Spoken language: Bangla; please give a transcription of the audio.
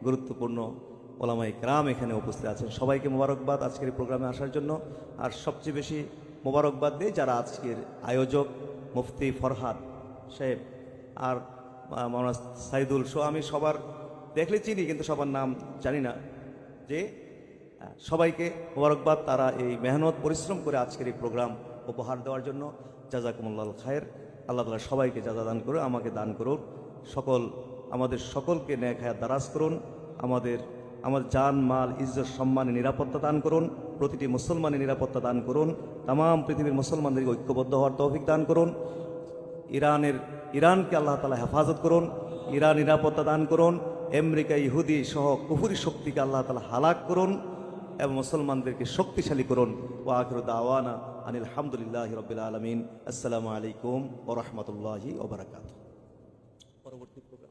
গুরুত্বপূর্ণ ওলামায়ে কেরাম এখানে উপস্থিত আছেন। সবাইকে মোবারকবাদ আজকের এই প্রোগ্রামে আসার জন্য। আর সবচেয়ে বেশি মোবারকবাদ দিই যারা আজকের আয়োজক মুফতি ফরহাদ সাহেব আর মাওলানা সাইদুল সহ, আমি সবার দেখলে চিনি কিন্তু সবার নাম জানি না, যে সবাইকে মোবারকবাদ। তারা এই মেহনত পরিশ্রম করে আজকের এই প্রোগ্রাম উপহার দেওয়ার জন্য জাযাকুমুল্লাহ খায়ের। আল্লাহ তাআলা সবাইকে জাযা দান করুন, আমাকে দান করুন, আমাদের সকলকে নেক হায়াত দারাজ করুন, আমাদের জান মাল ইজ্জত সম্মানে নিরাপত্তা দান করুন, প্রতিটি মুসলমানের নিরাপত্তা দান করুন, তামাম পৃথিবীর মুসলমানদেরকে ঐক্যবদ্ধ হওয়ার তৌফিক দান করুন। ইরানকে আল্লাহ তাআলা হেফাজত করুন, ইরান নিরাপত্তা দান করুন, আমেরিকা ইহুদি সহ কুফরি শক্তিকে আল্লাহ তাআলা হালাক করুন এবং মুসলমানদেরকে শক্তিশালী করুন। ওয়া আখিরু দাওয়ানা আনিল হামদুলিল্লাহি রাব্বিল আলামিন। আসসালামু আলাইকুম ওয়া রাহমাতুল্লাহি ওয়া বারাকাতুহু। পরবর্তী প্রোগ্রাম।